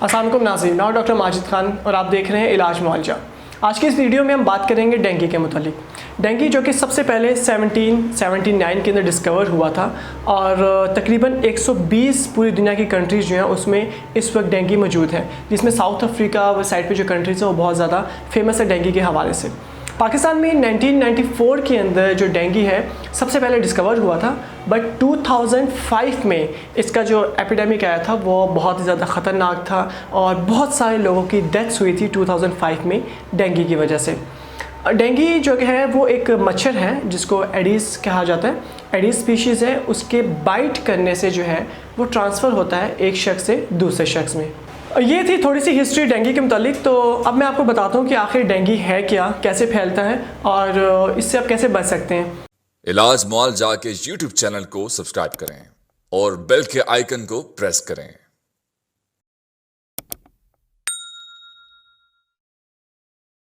अस्सलाम वालेकुम नाज़रीन, मैं डॉक्टर माजिद खान और आप देख रहे हैं इलाज मुआलजा। आज की इस वीडियो में हम बात करेंगे डेंगू के मुतालिक। डेंगू जो कि सबसे पहले 1779 के अंदर डिस्कवर हुआ था और तकरीबन 120 पूरी दुनिया की कंट्रीज़ जो हैं उसमें इस वक्त डेंगू मौजूद है, जिसमें साउथ अफ्रीका वो साइड पे जो कंट्रीज़ हैं वो बहुत ज़्यादा फेमस है डेंगू के हवाले से। पाकिस्तान में 1994 के अंदर जो डेंगू है सबसे पहले डिस्कवर हुआ था, बट 2005 में इसका जो एपिडेमिक आया था वो बहुत ही ज़्यादा ख़तरनाक था और बहुत सारे लोगों की डेथ्स हुई थी 2005 में डेंगू की वजह से। डेंगू जो है वो एक मच्छर है जिसको एडिस कहा जाता है, एडिस स्पीशीज़ है। उसके बाइट करने से जो है वो ट्रांसफ़र होता है एक शख्स से दूसरे शख्स में। ये थी थोड़ी सी हिस्ट्री डेंगू के मुतालिक। तो अब मैं आपको बताता हूँ कि आखिर डेंगू है क्या, कैसे फैलता है और इससे आप कैसे बच सकते हैं। इलाज मुआलजा के YouTube चैनल को सब्सक्राइब करें और बेल के आइकन को प्रेस करें।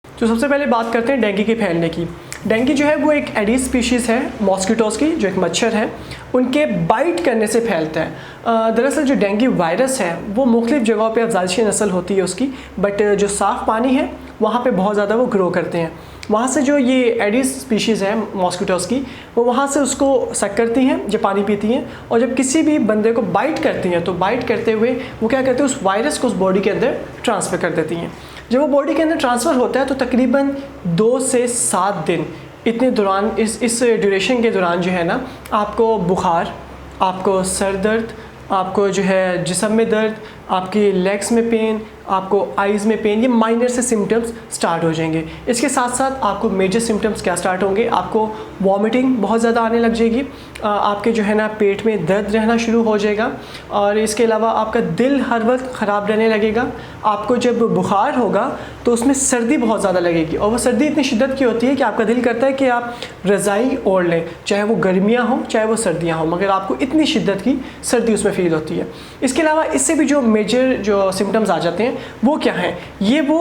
तो सबसे पहले बात करते हैं डेंगू के फैलने की। डेंगू जो है वो एक एडिस स्पीशीज़ है मॉस्किटोज़ की, जो एक मच्छर है, उनके बाइट करने से फैलता है। दरअसल जो डेंगू वायरस है वो मुख्तलिफ़ जगहों पे अफजाइशी नस्ल होती है उसकी, बट जो साफ़ पानी है वहाँ पे बहुत ज़्यादा वो ग्रो करते हैं। वहाँ से जो ये एडिस स्पीशीज़ है मॉस्किटोज़ की, वो वहाँ से उसको सक करती हैं जब पानी पीती हैं, और जब किसी भी बंदे को बाइट करती हैं तो बाइट करते हुए वो क्या करते हैं, उस वायरस को उस बॉडी के अंदर ट्रांसफ़र कर देती हैं। जब वो बॉडी के अंदर ट्रांसफ़र होता है तो तकरीबन 2 से 7 दिन इतने दौरान इस ड्यूरेशन के दौरान जो है ना, आपको बुखार, आपको सर दर्द, आपको जो है जिस्म में दर्द, आपकी लेग्स में पेन, आपको आइज़ में पेन, ये माइनर से सिम्टम्स स्टार्ट हो जाएंगे। इसके साथ साथ आपको मेजर सिम्टम्स क्या स्टार्ट होंगे, आपको वॉमिटिंग बहुत ज़्यादा आने लग जाएगी, आपके जो है ना पेट में दर्द रहना शुरू हो जाएगा, और इसके अलावा आपका दिल हर वक्त ख़राब रहने लगेगा। आपको जब बुखार होगा तो उसमें सर्दी बहुत ज़्यादा लगेगी, और वो सर्दी इतनी शिद्दत की होती है कि आपका दिल करता है कि आप रज़ाई ओढ़ लें, चाहे वो गर्मियाँ हों चाहे वो सर्दियाँ हों, मगर आपको इतनी शिद्दत की सर्दी उसमें फील होती है। इसके अलावा इससे भी जो मेजर जो सिम्टम्स आ जाते हैं वो क्या हैं, ये वो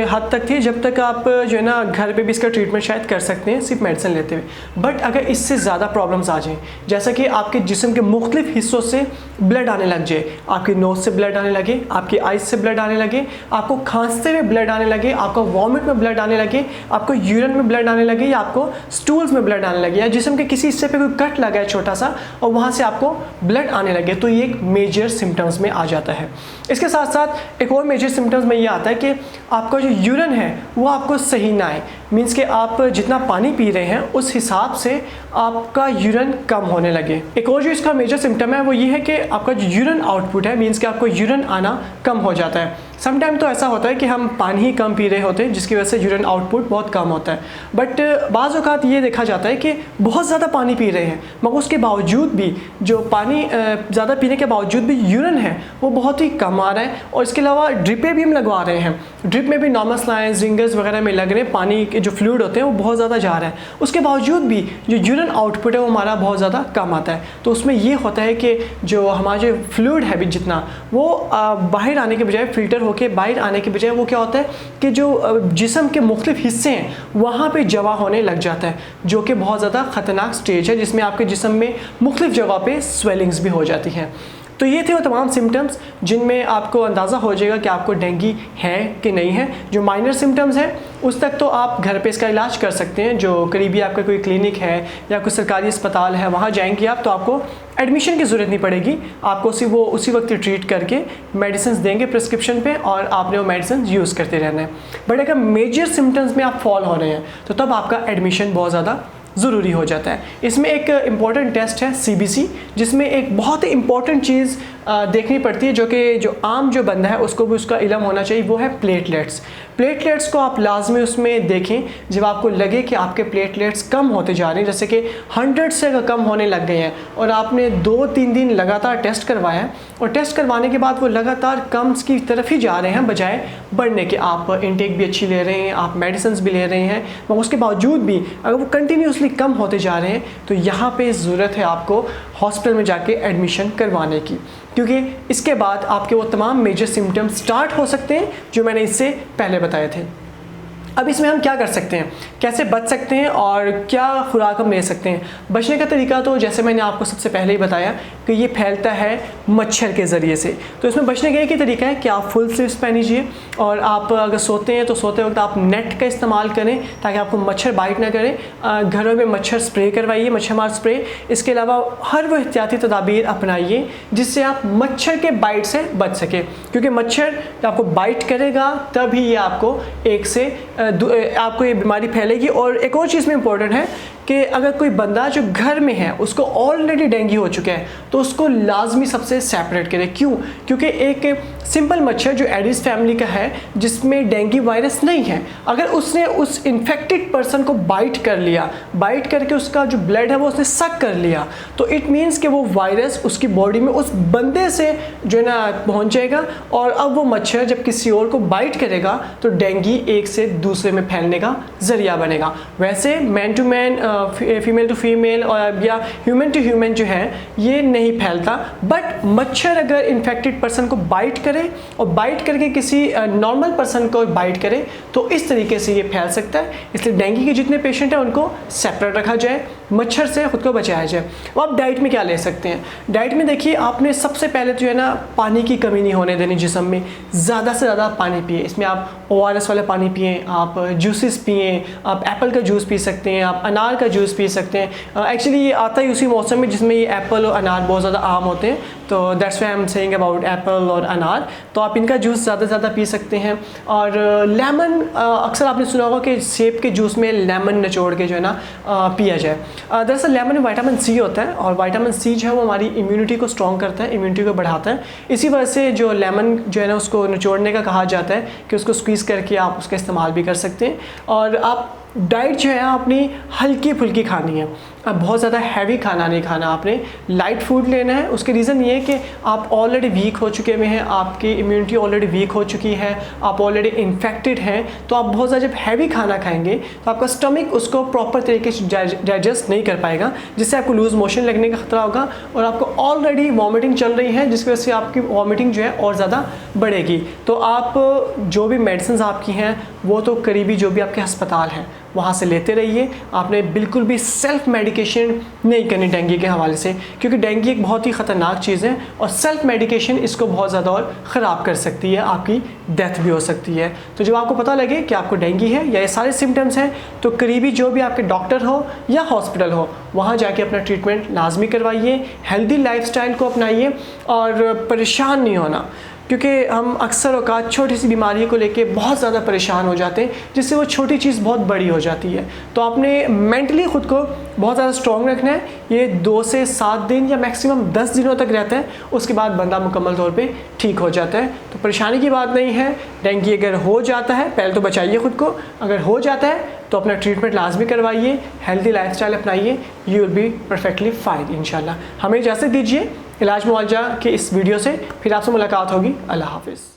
हद तक थे जब तक आप जो है ना घर पे भी इसका ट्रीटमेंट शायद कर सकते हैं सिर्फ मेडिसिन लेते हुए। बट अगर इससे ज़्यादा प्रॉब्लम्स आ जाएं, जैसा कि आपके जिस्म के मुख्तलिफ हिस्सों से ब्लड आने लग जाए, आपकी नोज़ से ब्लड आने लगे, आपकी आइज़ से ब्लड आने लगे, आपको खांसते हुए ब्लड आने लगे, आपको वॉमिट में ब्लड आने लगे, आपको यूरिन में ब्लड आने लगे, या आपको स्टूल्स में ब्लड आने लगे, या जिस्म के किसी हिस्से पे कोई कट लगा है छोटा सा और वहाँ से आपको ब्लड आने लगे, तो ये एक मेजर सिम्टम्स में आ जाता है। इसके साथ साथ एक और मेजर सिम्टम्स में ये आता है कि आपका जो यूरिन है वो आपको सही ना आए, मीन्स कि आप जितना पानी पी रहे हैं उस हिसाब से आपका यूरिन कम होने लगे। एक और जो इसका मेजर सिम्टम है वो ये है कि आपका जो यूरिन आउटपुट है, मीन्स कि आपको यूरिन आना कम हो जाता है। समटाइम तो ऐसा होता है कि हम पानी ही कम पी रहे होते हैं जिसकी वजह से यूरिन आउटपुट बहुत कम होता है, बट बाज़ औक़ात ये देखा जाता है कि बहुत ज़्यादा पानी पी रहे हैं मगर उसके बावजूद भी जो पानी ज़्यादा पीने के बावजूद भी यूरिन है वो बहुत ही कम आ रहा है। और इसके अलावा ड्रिपें भी हम लगवा रहे हैं, ड्रिप में भी नॉर्मल स्लाइंस रिंगर्स वगैरह में लग रहे हैं, पानी के जो फ्लूइड होते हैं वो बहुत ज़्यादा जा रहा है, उसके बावजूद भी जो यूरिन आउटपुट है वो हमारा बहुत ज़्यादा कम आता है। तो उसमें ये होता है कि जो हमारा जो फ्लूइड है भी जितना वो बाहर आने के बजाय, फ़िल्टर होके बाहर आने के बजाय वो क्या होता है कि जो जिस्म के मुख्तलिफ हिस्से हैं वहाँ पे जमा होने लग जाता है, जो कि बहुत ज़्यादा ख़तरनाक स्टेज है जिसमें आपके जिस्म में मुख्तलिफ जगह पे स्वेलिंग्स भी हो जाती हैं। तो ये थे वो तमाम सिम्टम्स जिनमें आपको अंदाज़ा हो जाएगा कि आपको डेंगू है कि नहीं है। जो माइनर सिम्टम्स हैं उस तक तो आप घर पे इसका इलाज कर सकते हैं, जो करीबी आपका कोई क्लिनिक है या कोई सरकारी अस्पताल है वहाँ जाएंगे आप तो आपको एडमिशन की ज़रूरत नहीं पड़ेगी, आपको उसी वक्त ट्रीट करके मेडिसिन देंगे प्रिस्क्रिप्शन पे और आपने वो मेडिसिन यूज़ करते रहना है। बट अगर मेजर सिम्टम्स में आप फॉल हो रहे हैं तो तब आपका एडमिशन बहुत ज़्यादा ज़रूरी हो जाता है। इसमें एक इम्पॉर्टेंट टेस्ट है CBC, जिसमें एक बहुत ही इम्पॉर्टेंट चीज़ देखनी पड़ती है जो आम जो बंदा है उसको भी उसका इल्म होना चाहिए, वो है प्लेटलेट्स। प्लेटलेट्स को आप लाजमी उसमें देखें जब आपको लगे कि आपके प्लेटलेट्स कम होते जा रहे हैं, जैसे कि 100 से कम होने लग गए हैं और आपने 2-3 दिन लगातार टेस्ट करवाया है और टेस्ट करवाने के बाद वो लगातार कम की तरफ ही जा रहे हैं बजाय बढ़ने के। आप इंटेक भी अच्छी ले रहे हैं, आप मेडिसिन भी ले रहे हैं, मगर उसके बावजूद भी अगर वो कंटिन्यूसली कम होते जा रहे हैं तो यहाँ पे ज़रूरत है आपको हॉस्पिटल में जाके एडमिशन करवाने की, क्योंकि इसके बाद आपके वो तमाम मेजर सिम्टम्स स्टार्ट हो सकते हैं जो मैंने इससे पहले बताए थे। अब इसमें हम क्या कर सकते हैं, कैसे बच सकते हैं और क्या खुराक हम ले सकते हैं। बचने का तरीका तो जैसे मैंने आपको सबसे पहले ही बताया कि ये फैलता है मच्छर के ज़रिए से। तो इसमें बचने का एक ही तरीका है कि आप फुल स्लीव्स पहनीजिए और आप अगर सोते हैं तो सोते वक्त आप नेट का इस्तेमाल करें ताकि आपको मच्छर बाइट ना करें। घरों में मच्छर स्प्रे करवाइए, मच्छर मार स्प्रे। इसके अलावा हर वो एहतियाती तदाबीर अपनाइए जिससे आप मच्छर के बाइट से बच सके, क्योंकि मच्छर आपको बाइट करेगा तभी ये आपको आपको ये बीमारी फैलेगी। और एक और चीज़ में इम्पोर्टेंट है कि अगर कोई बंदा जो घर में है उसको ऑलरेडी डेंगू हो चुका है तो उसको लाजमी सबसे सेपरेट करें। क्यों? क्योंकि एक सिंपल मच्छर जो एडिस फैमिली का है जिसमें डेंगू वायरस नहीं है, अगर उसने उस इन्फेक्टेड पर्सन को बाइट कर लिया, बाइट करके उसका जो ब्लड है वो उसने सक कर लिया, तो इट मीन्स कि वो वायरस उसकी बॉडी में उस बंदे से जो है ना पहुँच जाएगा और अब वो मच्छर जब किसी और को बाइट करेगा तो डेंगू एक से दूसरे में फैलने का ज़रिया बनेगा। वैसे man to man, female to female और या ह्यूमन टू ह्यूमन जो है ये नहीं फैलता, बट मच्छर अगर इन्फेक्टेड पर्सन को बाइट करे और बाइट करके किसी नॉर्मल पर्सन को बाइट करे तो इस तरीके से ये फैल सकता है। इसलिए डेंगू के जितने पेशेंट हैं उनको सेपरेट रखा जाए, मच्छर से खुद को बचाया जाए। अब आप डाइट में क्या ले सकते हैं? डाइट में देखिए, आपने सबसे पहले जो है ना पानी की कमी नहीं होने देनी जिस्म में, ज़्यादा से ज़्यादा पानी पिए। इसमें आप ORS वाला पानी पिए, आप जूसेस पिए, आप एप्पल का जूस पी सकते हैं, आप अनार का जूस पी सकते हैं। एक्चुअली ये आता है उसी मौसम में जिसमें ये एप्पल और अनार बहुत ज़्यादा आम होते हैं, तो that's why I am saying about Apple और अनार। तो आप इनका जूस ज़्यादा से ज़्यादा पी सकते हैं। और लेमन, अक्सर आपने सुना होगा कि सेब के जूस में लेमन निचोड़ के जो है ना पिया जाए। दरअसल लेमन में विटामिन C होता है और विटामिन C जो है वो हमारी इम्यूनिटी को स्ट्रॉन्ग करता है, इम्यूनिटी को बढ़ाता है। इसी वजह से जो लेमन जो है ना उसको निचोड़ने का कहा जाता है कि उसको स्क्वीज़ करके आप उसका इस्तेमाल भी कर सकते हैं। और आप डाइट जो है अपनी हल्की फुल्की खानी है, अब बहुत ज़्यादा हैवी खाना नहीं खाना, आपने लाइट फूड लेना है। उसके रीज़न ये है कि आप ऑलरेडी वीक हो चुके हुए हैं, आपकी इम्यूनिटी ऑलरेडी वीक हो चुकी है, आप ऑलरेडी इन्फेक्टेड हैं, तो आप बहुत ज़्यादा जब हैवी खाना खाएंगे तो आपका स्टमक उसको प्रॉपर तरीके से डाइजेस्ट नहीं कर पाएगा, जिससे आपको लूज़ मोशन लगने का खतरा होगा और आपको ऑलरेडी वॉमिटिंग चल रही है जिसकी वजह से आपकी वॉमिटिंग जो है और ज़्यादा बढ़ेगी। तो आप जो भी मेडिसिन आपकी हैं वो तो करीबी जो भी आपके अस्पताल हैं वहाँ से लेते रहिए। आपने बिल्कुल भी सेल्फ मेडिकेशन नहीं करनी डेंगू के हवाले से, क्योंकि डेंगू एक बहुत ही ख़तरनाक चीज़ है और सेल्फ मेडिकेशन इसको बहुत ज़्यादा और ख़राब कर सकती है, आपकी डेथ भी हो सकती है। तो जब आपको पता लगे कि आपको डेंगू है या ये सारे सिम्टम्स हैं तो करीबी जो भी आपके डॉक्टर हो या हॉस्पिटल हो वहाँ जाके अपना ट्रीटमेंट लाजमी करवाइए, हेल्दी लाइफस्टाइल को अपनाइए और परेशान नहीं होना, क्योंकि हम अक्सर औकात छोटी सी बीमारी को लेके बहुत ज़्यादा परेशान हो जाते हैं जिससे वो छोटी चीज़ बहुत बड़ी हो जाती है। तो आपने मेंटली ख़ुद को बहुत ज़्यादा स्ट्रॉन्ग रखना है। ये 2 से 7 दिन या मैक्सिमम 10 दिनों तक रहता है, उसके बाद बंदा मुकम्मल तौर पे ठीक हो जाता है। तो परेशानी की बात नहीं है। डेंगू अगर हो जाता है पहले तो बचाइए ख़ुद को, अगर हो जाता है तो अपना ट्रीटमेंट लाजमी करवाइए, हेल्दी लाइफस्टाइल अपनाइए, you will be perfectly fine इंशाल्लाह। हमें इजाज़त दीजिए इलाज मुआवजा के इस वीडियो से, फिर आपसे मुलाकात होगी। अल्लाह हाफिज़।